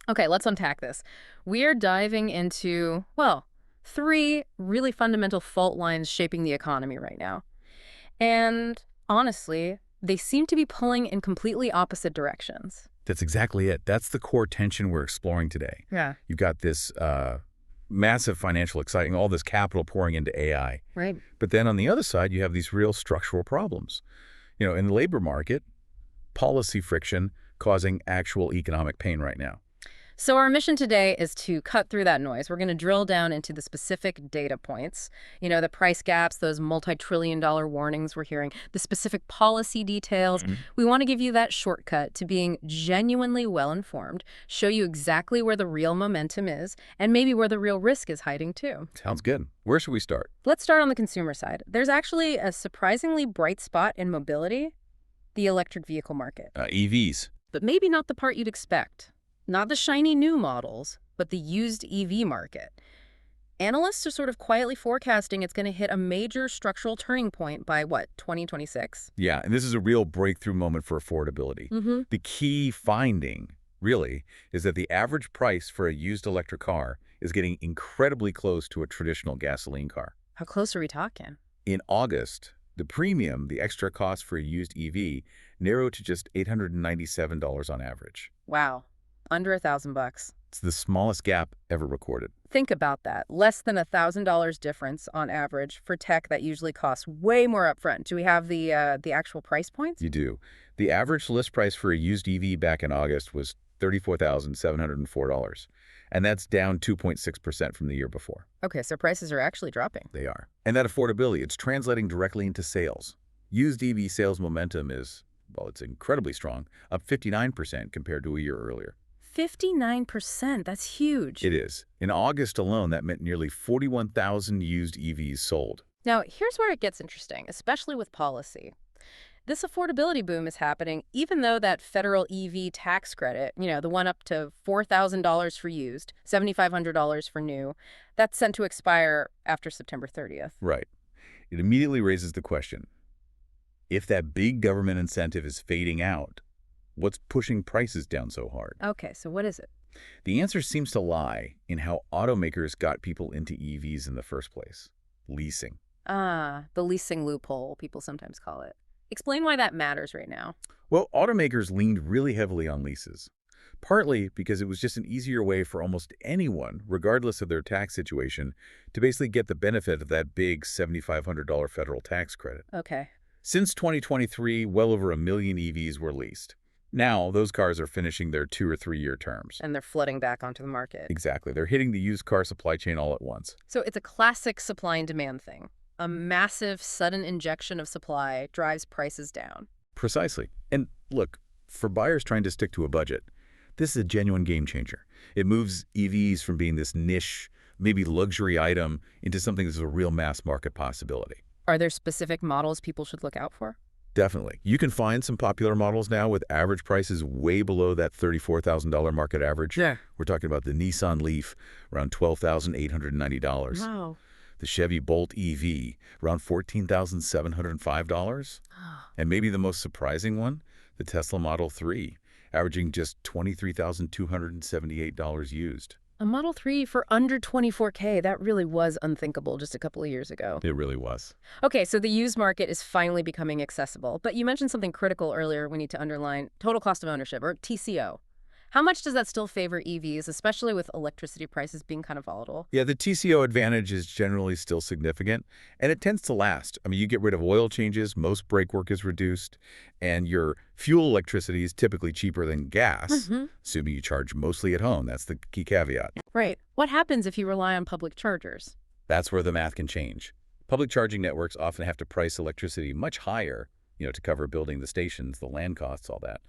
Okay, let's unpack this. We are diving into, well, three really fundamental fault lines shaping the economy right now. And honestly, they seem to be pulling in completely opposite directions. That's exactly it. That's the core tension we're exploring today. Yeah. You've got this massive financial exciting, all this capital pouring into AI. Right. But then on the other side, you have these real structural problems. In the labor market, policy friction causing actual economic pain right now. So our mission today is to cut through that noise. We're going to drill down into the specific data points, the price gaps, those multi-trillion-dollar warnings we're hearing, the specific policy details. We want to give you that shortcut to being genuinely well-informed, show you exactly where the real momentum is, and maybe where the real risk is hiding too. Sounds good. Where should we start? Let's start on the consumer side. There's actually a surprisingly bright spot in mobility, the electric vehicle market. EVs. But maybe not the part you'd expect. Not the shiny new models, but the used EV market. Analysts are sort of quietly forecasting it's going to hit a major structural turning point by, 2026? Yeah, and this is a real breakthrough moment for affordability. The key finding, really, is that the average price for a used electric car is getting incredibly close to a traditional gasoline car. How close are we talking? In August, the premium, the extra cost for a used EV, narrowed to just $897 on average. Wow. Under $1,000. It's the smallest gap ever recorded. Think about that. Less than $1,000 difference on average for tech that usually costs way more upfront. Do we have the actual price points? You do. The average list price for a used EV back in August was $34,704, and that's down 2.6% from the year before. Okay, so prices are actually dropping. They are. And that affordability, it's translating directly into sales. Used EV sales momentum is, it's incredibly strong, up 59% compared to a year earlier. 59%, that's huge. It is. In August alone, that meant nearly 41,000 used EVs sold. Now, here's where it gets interesting, especially with policy. This affordability boom is happening even though that federal EV tax credit, the one up to $4,000 for used, $7,500 for new, that's set to expire after September 30th. Right. It immediately raises the question, if that big government incentive is fading out, what's pushing prices down so hard? Okay, so what is it? The answer seems to lie in how automakers got people into EVs in the first place. Leasing. The leasing loophole, people sometimes call it. Explain why that matters right now. Well, automakers leaned really heavily on leases, partly because it was just an easier way for almost anyone, regardless of their tax situation, to basically get the benefit of that big $7,500 federal tax credit. Okay. Since 2023, well over 1 million EVs were leased. Now, those cars are finishing their 2- or 3-year terms. And they're flooding back onto the market. Exactly. They're hitting the used car supply chain all at once. So it's a classic supply and demand thing. A massive, sudden injection of supply drives prices down. Precisely. And look, for buyers trying to stick to a budget, this is a genuine game changer. It moves EVs from being this niche, maybe luxury item into something that's a real mass market possibility. Are there specific models people should look out for? Definitely. You can find some popular models now with average prices way below that $34,000 market average. Yeah. We're talking about the Nissan Leaf, around $12,890. Wow. The Chevy Bolt EV, around $14,705. And maybe the most surprising one, the Tesla Model 3, averaging just $23,278 used. A Model 3 for under $24K, that really was unthinkable just a couple of years ago. It really was. Okay, so the used market is finally becoming accessible. But you mentioned something critical earlier we need to underline, total cost of ownership, or TCO. How much does that still favor EVs, especially with electricity prices being kind of volatile? Yeah, the TCO advantage is generally still significant, and it tends to last. I mean, you get rid of oil changes, most brake work is reduced, and your fuel electricity is typically cheaper than gas, assuming you charge mostly at home. That's the key caveat. Right. What happens if you rely on public chargers? That's where the math can change. Public charging networks often have to price electricity much higher, to cover building the stations, the land costs, all that.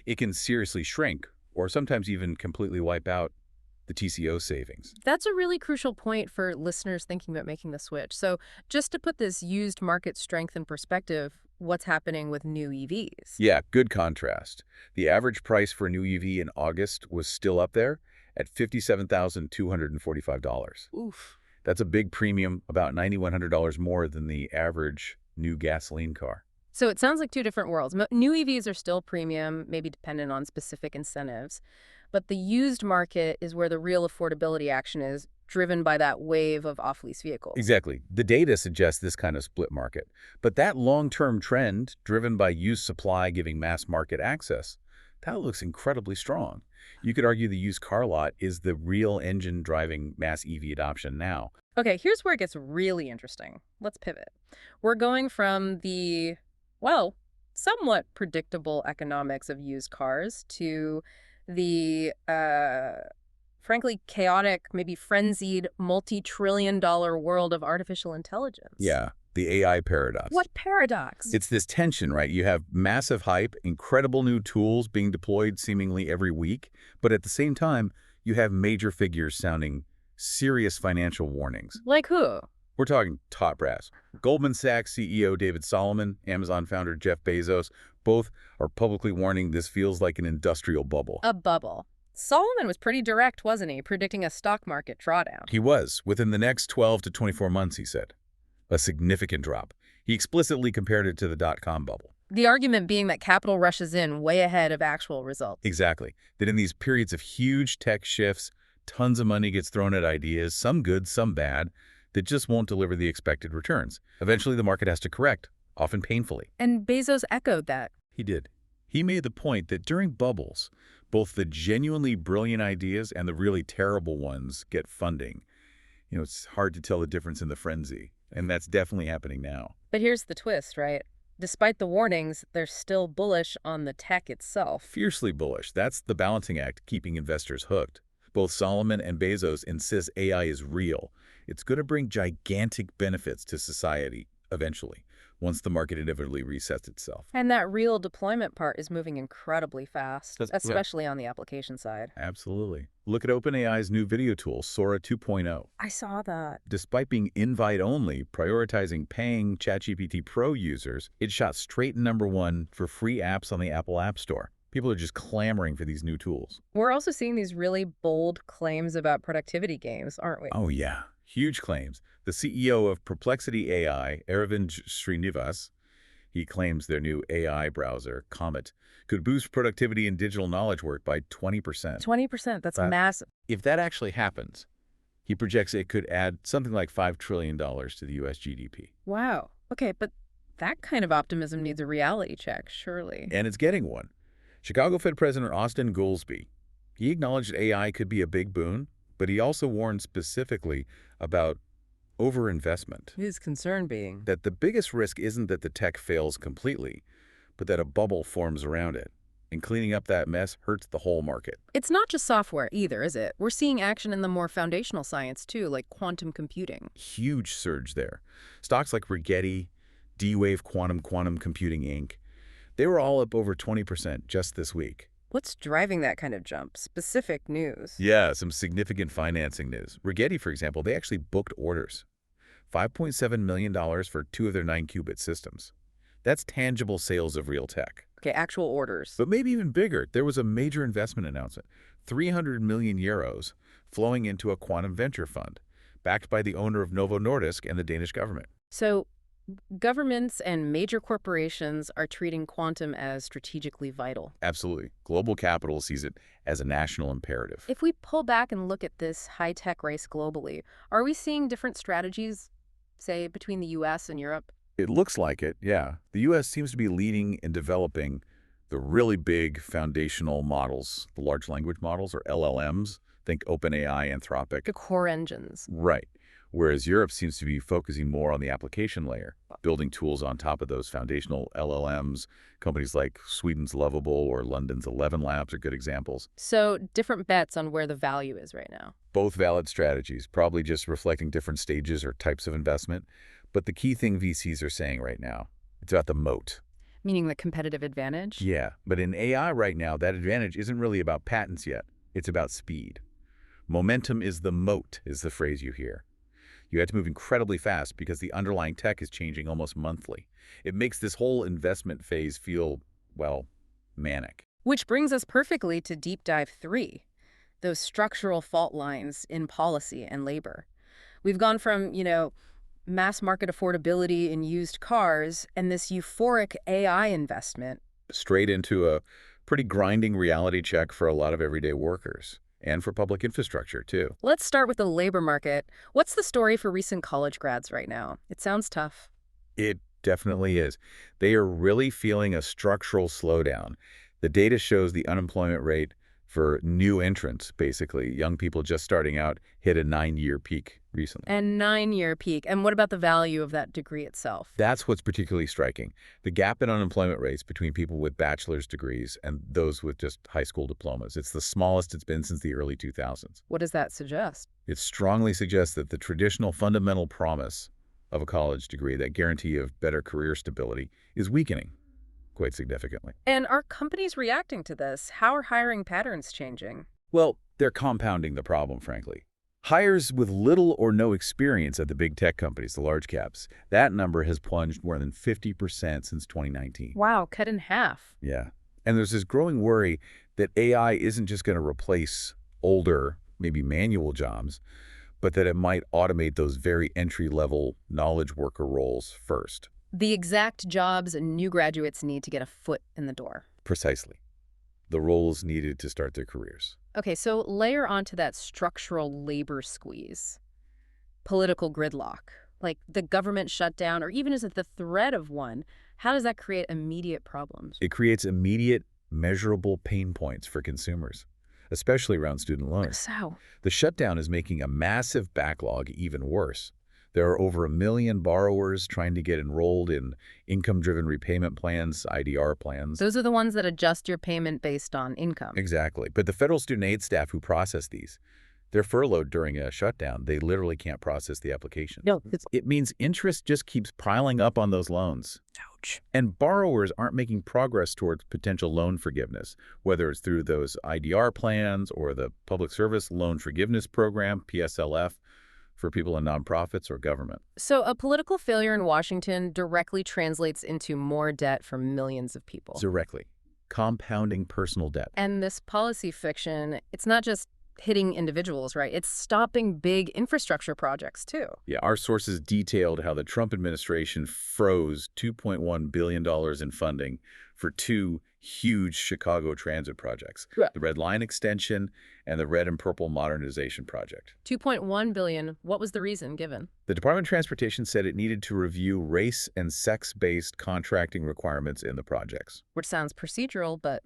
It can seriously shrink or sometimes even completely wipe out the TCO savings. That's a really crucial point for listeners thinking about making the switch. So just to put this used market strength in perspective, what's happening with new EVs? Yeah, good contrast. The average price for a new EV in August was still up there at $57,245. Oof. That's a big premium, about $9,100 more than the average new gasoline car. So it sounds like two different worlds. New EVs are still premium, maybe dependent on specific incentives. But the used market is where the real affordability action is, driven by that wave of off-lease vehicles. Exactly. The data suggests this kind of split market. But that long-term trend, driven by used supply giving mass market access, that looks incredibly strong. You could argue the used car lot is the real engine driving mass EV adoption now. Okay, here's where it gets really interesting. Let's pivot. We're going from the, well, somewhat predictable economics of used cars to the, frankly, chaotic, maybe frenzied, multi-trillion-dollar world of artificial intelligence. Yeah, the AI paradox. What paradox? It's this tension, right? You have massive hype, incredible new tools being deployed seemingly every week, but at the same time, you have major figures sounding serious financial warnings. Like who? We're talking top brass. Goldman Sachs CEO David Solomon, Amazon founder Jeff Bezos, both are publicly warning this feels like an industrial bubble. A bubble. Solomon was pretty direct, wasn't he, predicting a stock market drawdown? He was, within the next 12 to 24 months, he said. A significant drop. He explicitly compared it to the dot-com bubble. The argument being that capital rushes in way ahead of actual results. Exactly. That in these periods of huge tech shifts, tons of money gets thrown at ideas, some good, some bad, that just won't deliver the expected returns. Eventually, the market has to correct, often painfully. And Bezos echoed that. He did. He made the point that during bubbles, both the genuinely brilliant ideas and the really terrible ones get funding. It's hard to tell the difference in the frenzy, and that's definitely happening now. But here's the twist, right? Despite the warnings, they're still bullish on the tech itself. Fiercely bullish. That's the balancing act keeping investors hooked. Both Solomon and Bezos insist AI is real. It's going to bring gigantic benefits to society eventually, once the market inevitably resets itself. And that real deployment part is moving incredibly fast, especially on the application side. Absolutely. Look at OpenAI's new video tool, Sora 2.0. I saw that. Despite being invite-only, prioritizing paying ChatGPT Pro users, it shot straight #1 for free apps on the Apple App Store. People are just clamoring for these new tools. We're also seeing these really bold claims about productivity gains, aren't we? Oh, yeah. Huge claims. The CEO of Perplexity AI, Aravind Srinivas, he claims their new AI browser, Comet, could boost productivity in digital knowledge work by 20%. 20%, that's massive. If that actually happens, he projects it could add something like $5 trillion to the U.S. GDP. Wow. Okay, but that kind of optimism needs a reality check, surely. And it's getting one. Chicago Fed President Austin Goolsbee, he acknowledged AI could be a big boon, but he also warned specifically about overinvestment. His concern being that the biggest risk isn't that the tech fails completely, but that a bubble forms around it. And cleaning up that mess hurts the whole market. It's not just software either, is it? We're seeing action in the more foundational science too, like quantum computing. Huge surge there. Stocks like Rigetti, D-Wave Quantum Computing Inc., they were all up over 20% just this week. What's driving that kind of jump? Specific news. Yeah, some significant financing news. Rigetti, for example, they actually booked orders. $5.7 million for 2 of their 9-qubit systems. That's tangible sales of real tech. Okay, actual orders. But maybe even bigger, there was a major investment announcement. 300 million euros flowing into a quantum venture fund, backed by the owner of Novo Nordisk and the Danish government. So governments and major corporations are treating quantum as strategically vital. Absolutely. Global capital sees it as a national imperative. If we pull back and look at this high-tech race globally, are we seeing different strategies, say, between the U.S. and Europe? It looks like it, yeah. The U.S. seems to be leading in developing the really big foundational models, the large language models, or LLMs. Think OpenAI, Anthropic. The core engines. Right. Whereas Europe seems to be focusing more on the application layer, building tools on top of those foundational LLMs. Companies like Sweden's Lovable or London's 11 Labs are good examples. So different bets on where the value is right now. Both valid strategies, probably just reflecting different stages or types of investment. But the key thing VCs are saying right now, it's about the moat. Meaning the competitive advantage? Yeah, but in AI right now, that advantage isn't really about patents yet. It's about speed. Momentum is the moat, is the phrase you hear. You have to move incredibly fast because the underlying tech is changing almost monthly. It makes this whole investment phase feel, well, manic. Which brings us perfectly to Deep Dive 3, those structural fault lines in policy and labor. We've gone from, mass market affordability in used cars and this euphoric AI investment. Straight into a Pretty grinding reality check for a lot of everyday workers. And for public infrastructure, too. Let's start with the labor market. What's the story for recent college grads right now? It sounds tough. It definitely is. They are really feeling a structural slowdown. The data shows the unemployment rate for new entrants, basically, young people just starting out, hit a 9-year peak recently. And 9-year peak. And what about the value of that degree itself? That's what's particularly striking. The gap in unemployment rates between people with bachelor's degrees and those with just high school diplomas. It's the smallest it's been since the early 2000s. What does that suggest? It strongly suggests that the traditional fundamental promise of a college degree, that guarantee of better career stability, is weakening quite significantly. And are companies reacting to this? How are hiring patterns changing? Well, they're compounding the problem, frankly. Hires with little or no experience at the big tech companies, the large caps, that number has plunged more than 50% since 2019. Wow, cut in half. Yeah. And there's this growing worry that AI isn't just going to replace older, maybe manual jobs, but that it might automate those very entry-level knowledge worker roles first. The exact jobs new graduates need to get a foot in the door. Precisely. The roles needed to start their careers. Okay, so layer onto that structural labor squeeze. Political gridlock, like the government shutdown, or even as the threat of one, how does that create immediate problems? It creates immediate, measurable pain points for consumers, especially around student loans. So, The shutdown is making a massive backlog even worse. There are over 1 million borrowers trying to get enrolled in income-driven repayment plans, IDR plans. those are the ones that adjust your payment based on income. Exactly. But the federal student aid staff who process these, they're furloughed during a shutdown. They literally can't process the application. No, It means interest just keeps piling up on those loans. ouch. And borrowers aren't making progress towards potential loan forgiveness, whether it's through those IDR plans or the Public Service Loan Forgiveness Program, PSLF, for people in nonprofits or government. So a political failure in Washington directly translates into more debt for millions of people. Directly. Compounding personal debt. And this policy fiction, it's not just hitting individuals, right? It's stopping big infrastructure projects, too. Yeah, our sources detailed how the Trump administration froze $2.1 billion in funding for 2 huge Chicago transit projects, Yeah. the Red Line Extension and the Red and Purple Modernization Project. $2.1 billion. What was the reason given? The Department of Transportation said it needed to review race and sex-based contracting requirements in the projects. Which sounds procedural, but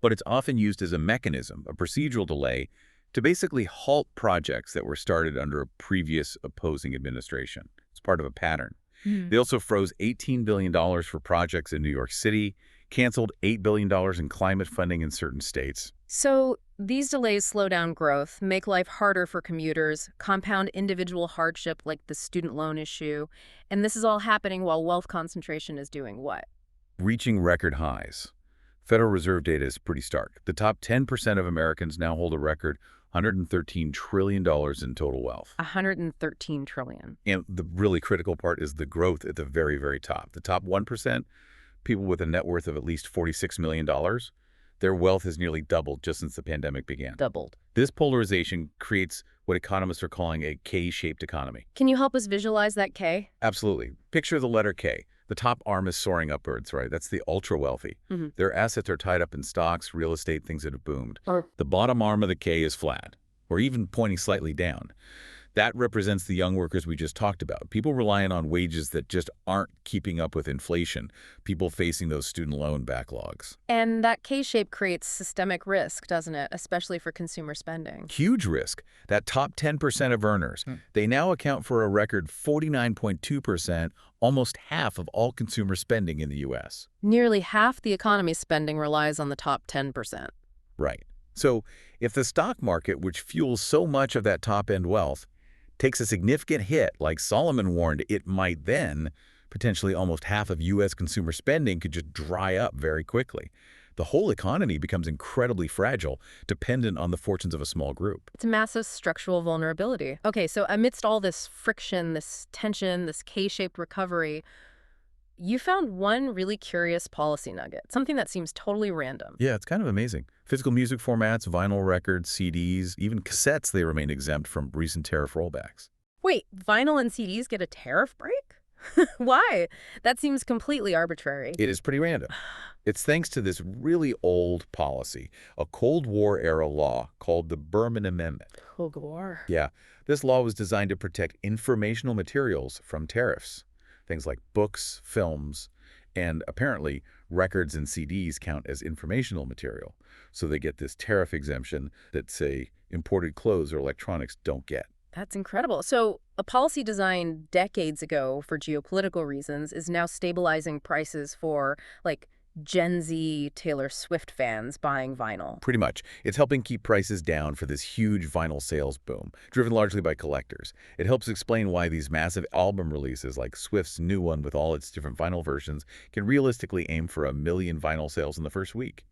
But it's often used as a mechanism, a procedural delay, to basically halt projects that were started under a previous opposing administration. It's part of a pattern. They also froze $18 billion for projects in New York City, canceled $8 billion in climate funding in certain states. So these delays slow down growth, make life harder for commuters, compound individual hardship like the student loan issue, and this is all happening while wealth concentration is doing what? Reaching record highs. Federal Reserve data is pretty stark. The top 10% of Americans now hold a record $113 trillion in total wealth. 113 trillion. And the really critical part is the growth at the very, very top. The top 1%, people with a net worth of at least $46 million, their wealth has nearly doubled just since the pandemic began. Doubled. This polarization creates what economists are calling a K-shaped economy. Can you help us visualize that K? Absolutely. Picture the letter K. The top arm is soaring upwards, right? That's the ultra-wealthy. Their assets are tied up in stocks, real estate, things that have boomed. The bottom arm of the K is flat, or even pointing slightly down. That represents the young workers we just talked about, people relying on wages that just aren't keeping up with inflation, people facing those student loan backlogs. And that K-shape creates systemic risk, doesn't it? Especially for consumer spending. Huge risk. That top 10% of earners, they now account for a record 49.2%, almost half of all consumer spending in the U.S. Nearly half the economy's spending relies on the top 10%. Right. So if the stock market, which fuels so much of that top-end wealth, takes a significant hit, like Solomon warned it might, then potentially almost half of U.S. consumer spending could just dry up very quickly. The whole economy becomes incredibly fragile, dependent on the fortunes of a small group. It's a massive structural vulnerability. Okay, so amidst all this friction, this tension, this K-shaped recovery, you found one really curious policy nugget, something that seems totally random. Yeah, it's kind of amazing. Physical music formats, vinyl records, CDs, even cassettes, they remain exempt from recent tariff rollbacks. Wait, vinyl and CDs get a tariff break? Why? That seems completely arbitrary. It is pretty random. It's thanks to this really old policy, a Cold War-era law called the Berman Amendment. Cold War. Yeah, this law was designed to protect informational materials from tariffs. Things like books, films, and apparently records and CDs count as informational material. So they get this tariff exemption that, say, imported clothes or electronics don't get. That's incredible. So, a policy designed decades ago for geopolitical reasons is now stabilizing prices for, like, Gen Z Taylor Swift fans buying vinyl. Pretty much. It's helping keep prices down for this huge vinyl sales boom, driven largely by collectors. It helps explain why these massive album releases, like Swift's new one with all its different vinyl versions, can realistically aim for 1 million vinyl sales in the first week.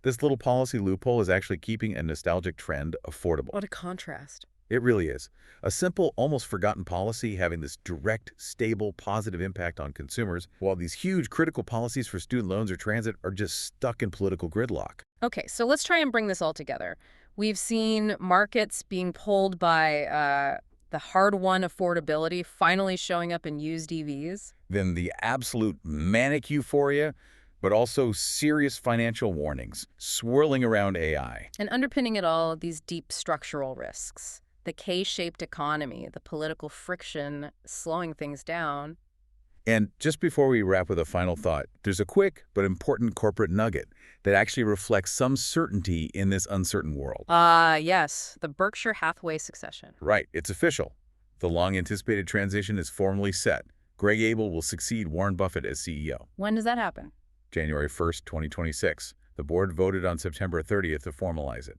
This little policy loophole is actually keeping a nostalgic trend affordable. What a contrast. It really is. A simple, almost forgotten policy having this direct, stable, positive impact on consumers, while these huge critical policies for student loans or transit are just stuck in political gridlock. Okay, so let's try and bring this all together. We've seen markets being pulled by the hard-won affordability finally showing up in used EVs. Then the absolute manic euphoria, but also serious financial warnings swirling around AI. And underpinning it all, these deep structural risks. The K-shaped economy, the political friction slowing things down. And just before we wrap with a final thought, there's a quick but important corporate nugget that actually reflects some certainty in this uncertain world. Yes, the Berkshire Hathaway succession. Right, it's official. The long-anticipated transition is formally set. Greg Abel will succeed Warren Buffett as CEO. When does that happen? January 1st, 2026. The board voted on September 30th to formalize it.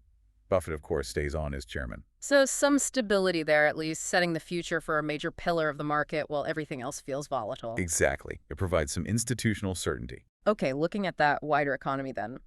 Buffett, of course, stays on as chairman. So some stability there, at least, setting the future for a major pillar of the market while everything else feels volatile. Exactly. It provides some institutional certainty. Okay, looking at that wider economy then.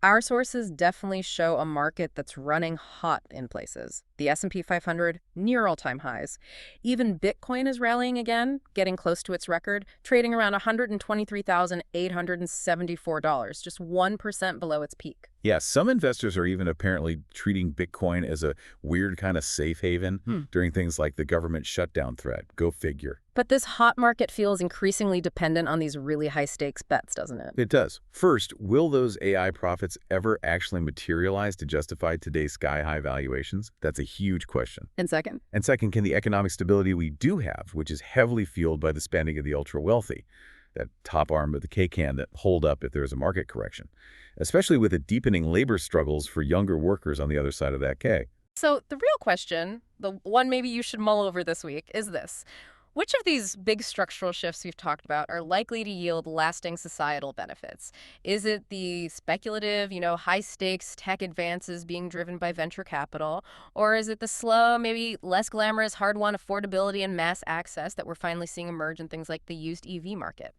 Our sources definitely show a market that's running hot in places. The S&P 500, near all-time highs. Even Bitcoin is rallying again, getting close to its record, trading around $123,874, just 1% below its peak. Yeah, some investors are even apparently treating Bitcoin as a weird kind of safe haven during things like the government shutdown threat. Go figure. But this hot market feels increasingly dependent on these really high-stakes bets, doesn't it? It does. First, will those AI profits ever actually materialize to justify today's sky-high valuations? That's a huge question. And second? And second, can the economic stability we do have, which is heavily fueled by the spending of the ultra-wealthy, that top arm of the K-can that hold up if there's a market correction, especially with the deepening labor struggles for younger workers on the other side of that K? So the real question, the one maybe you should mull over this week, is this. Which of these big structural shifts we've talked about are likely to yield lasting societal benefits? Is it the speculative, high-stakes tech advances being driven by venture capital? Or is it the slow, maybe less glamorous, hard-won affordability and mass access that we're finally seeing emerge in things like the used EV market?